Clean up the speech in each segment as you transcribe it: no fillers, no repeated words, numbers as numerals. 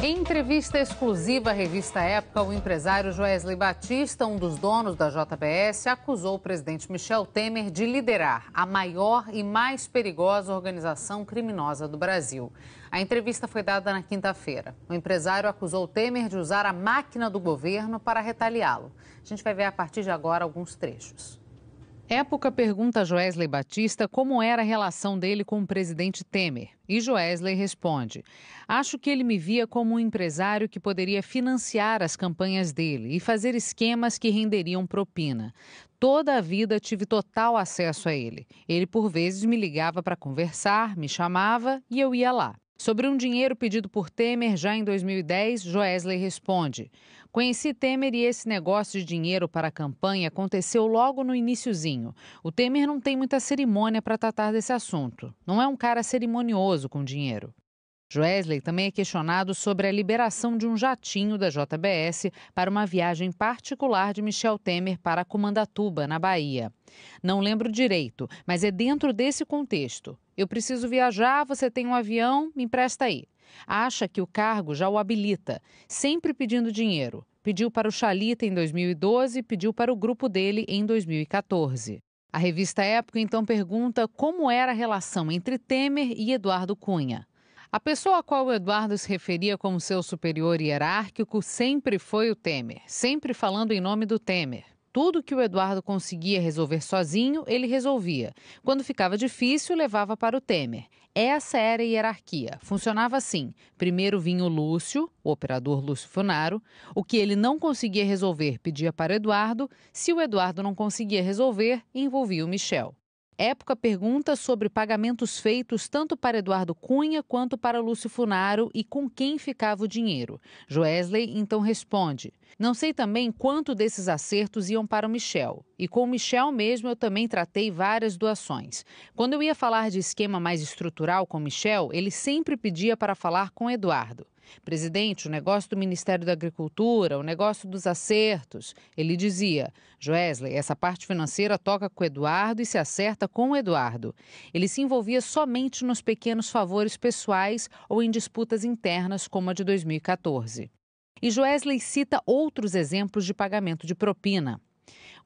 Em entrevista exclusiva à revista Época, o empresário Joesley Batista, um dos donos da JBS, acusou o presidente Michel Temer de liderar a maior e mais perigosa organização criminosa do Brasil. A entrevista foi dada na quinta-feira. O empresário acusou Temer de usar a máquina do governo para retaliá-lo. A gente vai ver a partir de agora alguns trechos. Época pergunta a Joesley Batista como era a relação dele com o presidente Temer. E Joesley responde: acho que ele me via como um empresário que poderia financiar as campanhas dele e fazer esquemas que renderiam propina. Toda a vida tive total acesso a ele. Ele, por vezes, me ligava para conversar, me chamava e eu ia lá. Sobre um dinheiro pedido por Temer já em 2010, Joesley responde: conheci Temer e esse negócio de dinheiro para a campanha aconteceu logo no iniciozinho. O Temer não tem muita cerimônia para tratar desse assunto. Não é um cara cerimonioso com dinheiro. Joesley também é questionado sobre a liberação de um jatinho da JBS para uma viagem particular de Michel Temer para Comandatuba, na Bahia. Não lembro direito, mas é dentro desse contexto. Eu preciso viajar, você tem um avião, me empresta aí. Acha que o cargo já o habilita, sempre pedindo dinheiro. Pediu para o Chalita em 2012 e pediu para o grupo dele em 2014. A revista Época então pergunta como era a relação entre Temer e Eduardo Cunha. A pessoa a qual o Eduardo se referia como seu superior hierárquico sempre foi o Temer, sempre falando em nome do Temer. Tudo que o Eduardo conseguia resolver sozinho, ele resolvia. Quando ficava difícil, levava para o Temer. Essa era a hierarquia. Funcionava assim. Primeiro vinha o Lúcio, o operador Lúcio Funaro. O que ele não conseguia resolver, pedia para o Eduardo. Se o Eduardo não conseguia resolver, envolvia o Michel. Época pergunta sobre pagamentos feitos tanto para Eduardo Cunha quanto para Lúcio Funaro e com quem ficava o dinheiro. Joesley então responde: não sei também quanto desses acertos iam para o Michel. E com o Michel mesmo eu também tratei várias doações. Quando eu ia falar de esquema mais estrutural com o Michel, ele sempre pedia para falar com Eduardo. Presidente, o negócio do Ministério da Agricultura, o negócio dos acertos. Ele dizia: Joesley, essa parte financeira toca com o Eduardo e se acerta com o Eduardo. Ele se envolvia somente nos pequenos favores pessoais ou em disputas internas, como a de 2014. E Joesley cita outros exemplos de pagamento de propina.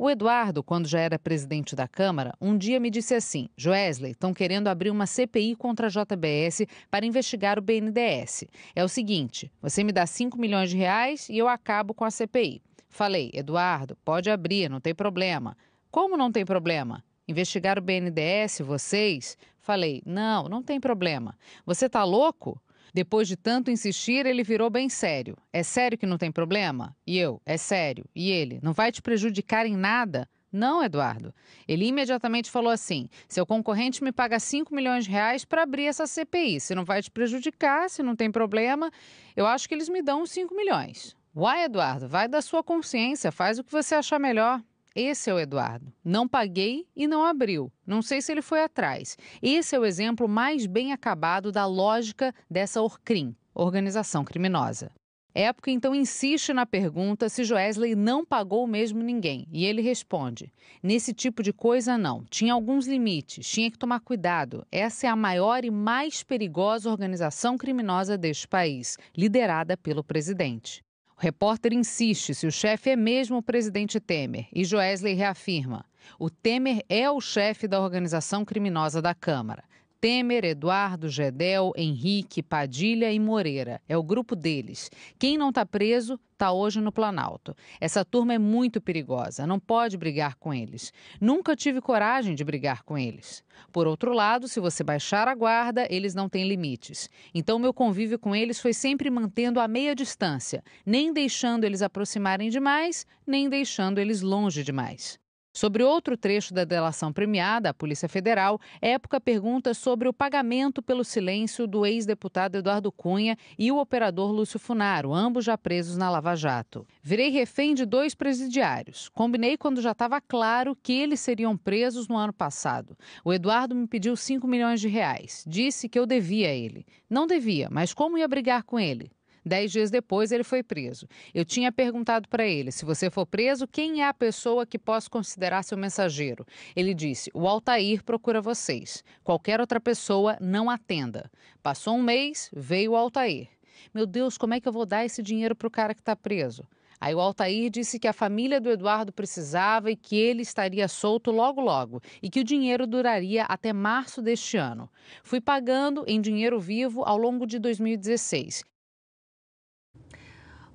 O Eduardo, quando já era presidente da Câmara, um dia me disse assim: Joesley, estão querendo abrir uma CPI contra a JBS para investigar o BNDES. É o seguinte, você me dá 5 milhões de reais e eu acabo com a CPI. Falei: Eduardo, pode abrir, não tem problema. Como não tem problema? Investigar o BNDES, vocês? Falei: não tem problema. Você está louco? Depois de tanto insistir, ele virou bem sério. É sério que não tem problema? E eu, é sério. E ele, não vai te prejudicar em nada? Não, Eduardo. Ele imediatamente falou assim: seu concorrente me paga 5 milhões de reais para abrir essa CPI. Se não vai te prejudicar, se não tem problema, eu acho que eles me dão os 5 milhões. Uai, Eduardo, vai da sua consciência, faz o que você achar melhor. Esse é o Eduardo. Não paguei e não abriu. Não sei se ele foi atrás. Esse é o exemplo mais bem acabado da lógica dessa Orcrim, organização criminosa. Época então insiste na pergunta se Joesley não pagou mesmo ninguém. E ele responde: nesse tipo de coisa não. Tinha alguns limites, tinha que tomar cuidado. Essa é a maior e mais perigosa organização criminosa deste país, liderada pelo presidente. O repórter insiste se o chefe é mesmo o presidente Temer e Joesley reafirma: o Temer é o chefe da organização criminosa da Câmara. Temer, Eduardo, Gedel, Henrique, Padilha e Moreira. É o grupo deles. Quem não está preso está hoje no Planalto. Essa turma é muito perigosa, não pode brigar com eles. Nunca tive coragem de brigar com eles. Por outro lado, se você baixar a guarda, eles não têm limites. Então, meu convívio com eles foi sempre mantendo a meia distância, nem deixando eles aproximarem demais, nem deixando eles longe demais. Sobre outro trecho da delação premiada à Polícia Federal, Época pergunta sobre o pagamento pelo silêncio do ex-deputado Eduardo Cunha e o operador Lúcio Funaro, ambos já presos na Lava Jato. Virei refém de 2 presidiários. Combinei quando já estava claro que eles seriam presos no ano passado. O Eduardo me pediu 5 milhões de reais. Disse que eu devia a ele. Não devia, mas como ia brigar com ele? 10 dias depois, ele foi preso. Eu tinha perguntado para ele: se você for preso, quem é a pessoa que posso considerar seu mensageiro? Ele disse: o Altair procura vocês. Qualquer outra pessoa não atenda. Passou um mês, veio o Altair. Meu Deus, como é que eu vou dar esse dinheiro para o cara que está preso? Aí o Altair disse que a família do Eduardo precisava e que ele estaria solto logo logo e que o dinheiro duraria até março deste ano. Fui pagando em dinheiro vivo ao longo de 2016.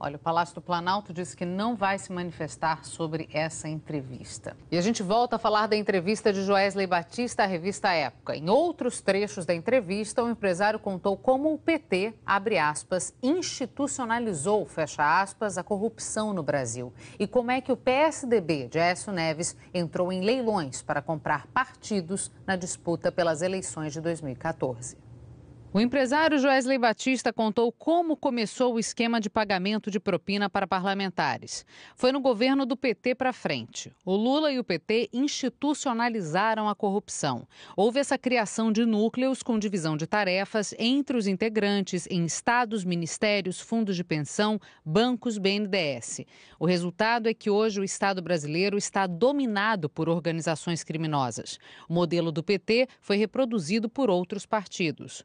Olha, o Palácio do Planalto disse que não vai se manifestar sobre essa entrevista. E a gente volta a falar da entrevista de Joesley Batista à revista Época. Em outros trechos da entrevista, o empresário contou como o PT, abre aspas, institucionalizou, fecha aspas, a corrupção no Brasil. E como é que o PSDB de Aécio Neves entrou em leilões para comprar partidos na disputa pelas eleições de 2014. O empresário Joesley Batista contou como começou o esquema de pagamento de propina para parlamentares. Foi no governo do PT para frente. O Lula e o PT institucionalizaram a corrupção. Houve essa criação de núcleos com divisão de tarefas entre os integrantes em estados, ministérios, fundos de pensão, bancos, BNDES. O resultado é que hoje o Estado brasileiro está dominado por organizações criminosas. O modelo do PT foi reproduzido por outros partidos.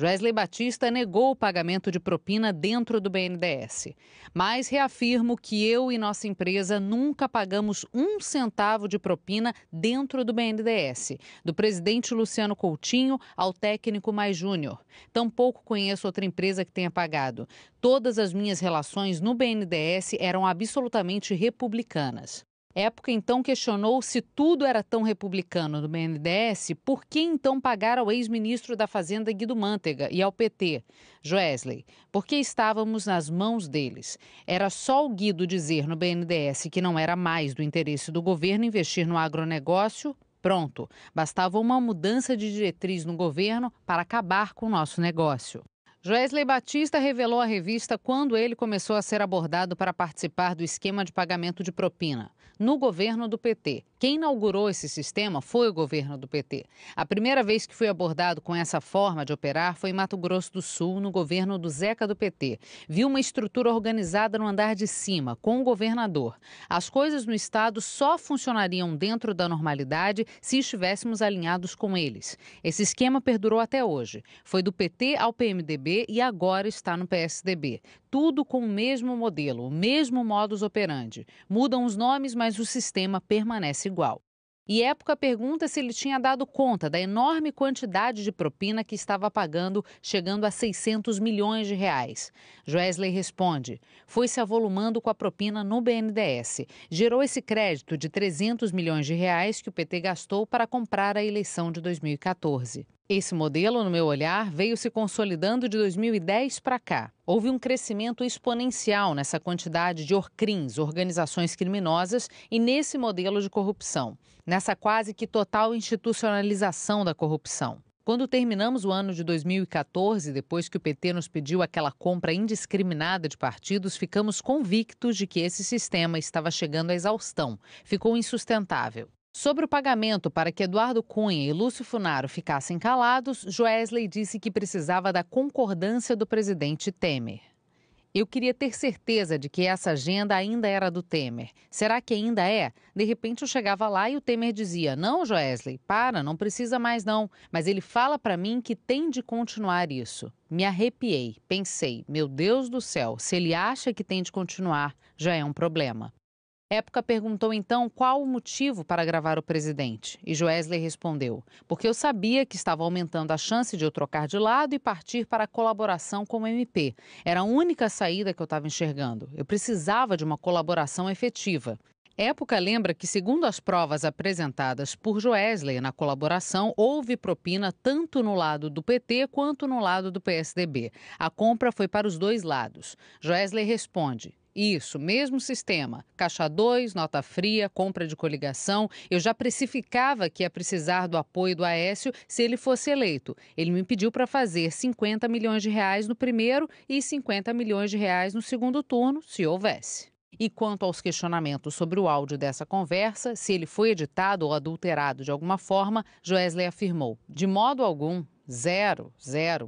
Joesley Batista negou o pagamento de propina dentro do BNDES. Mas reafirmo que eu e nossa empresa nunca pagamos um centavo de propina dentro do BNDES, do presidente Luciano Coutinho ao técnico mais júnior. Tampouco conheço outra empresa que tenha pagado. Todas as minhas relações no BNDES eram absolutamente republicanas. Época então questionou se tudo era tão republicano no BNDES, por que então pagar ao ex-ministro da Fazenda Guido Mantega e ao PT? Joesley, porque estávamos nas mãos deles. Era só o Guido dizer no BNDES que não era mais do interesse do governo investir no agronegócio. Pronto, bastava uma mudança de diretriz no governo para acabar com o nosso negócio. Joesley Batista revelou à revista quando ele começou a ser abordado para participar do esquema de pagamento de propina. No governo do PT. Quem inaugurou esse sistema foi o governo do PT. A primeira vez que fui abordado com essa forma de operar foi em Mato Grosso do Sul, no governo do Zeca do PT. Vi uma estrutura organizada no andar de cima, com o governador. As coisas no estado só funcionariam dentro da normalidade se estivéssemos alinhados com eles. Esse esquema perdurou até hoje. Foi do PT ao PMDB e agora está no PSDB. Tudo com o mesmo modelo, o mesmo modus operandi. Mudam os nomes, mas o sistema permanece igual. E Época pergunta se ele tinha dado conta da enorme quantidade de propina que estava pagando, chegando a 600 milhões de reais. Joesley responde, foi se avolumando com a propina no BNDES. Gerou esse crédito de 300 milhões de reais que o PT gastou para comprar a eleição de 2014. Esse modelo, no meu olhar, veio se consolidando de 2010 para cá. Houve um crescimento exponencial nessa quantidade de ORCRIMs, organizações criminosas, e nesse modelo de corrupção, nessa quase que total institucionalização da corrupção. Quando terminamos o ano de 2014, depois que o PT nos pediu aquela compra indiscriminada de partidos, ficamos convictos de que esse sistema estava chegando à exaustão. Ficou insustentável. Sobre o pagamento para que Eduardo Cunha e Lúcio Funaro ficassem calados, Joesley disse que precisava da concordância do presidente Temer. Eu queria ter certeza de que essa agenda ainda era do Temer. Será que ainda é? De repente eu chegava lá e o Temer dizia, não, Joesley, não precisa mais não. Mas ele fala para mim que tem de continuar isso. Me arrepiei, pensei, meu Deus do céu, se ele acha que tem de continuar, já é um problema. Época perguntou então qual o motivo para gravar o presidente. E Joesley respondeu, porque eu sabia que estava aumentando a chance de eu trocar de lado e partir para a colaboração como MP. Era a única saída que eu estava enxergando. Eu precisava de uma colaboração efetiva. Época lembra que, segundo as provas apresentadas por Joesley na colaboração, houve propina tanto no lado do PT quanto no lado do PSDB. A compra foi para os dois lados. Joesley responde, isso, mesmo sistema. Caixa 2, nota fria, compra de coligação. Eu já precificava que ia precisar do apoio do Aécio se ele fosse eleito. Ele me pediu para fazer 50 milhões de reais no primeiro e 50 milhões de reais no segundo turno, se houvesse. E quanto aos questionamentos sobre o áudio dessa conversa, se ele foi editado ou adulterado de alguma forma, Joesley afirmou, de modo algum. Zero.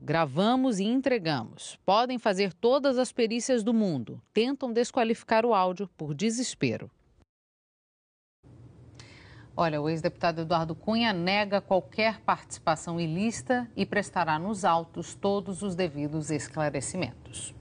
Gravamos e entregamos. Podem fazer todas as perícias do mundo. Tentam desqualificar o áudio por desespero. Olha, o ex-deputado Eduardo Cunha nega qualquer participação ilícita e prestará nos autos todos os devidos esclarecimentos.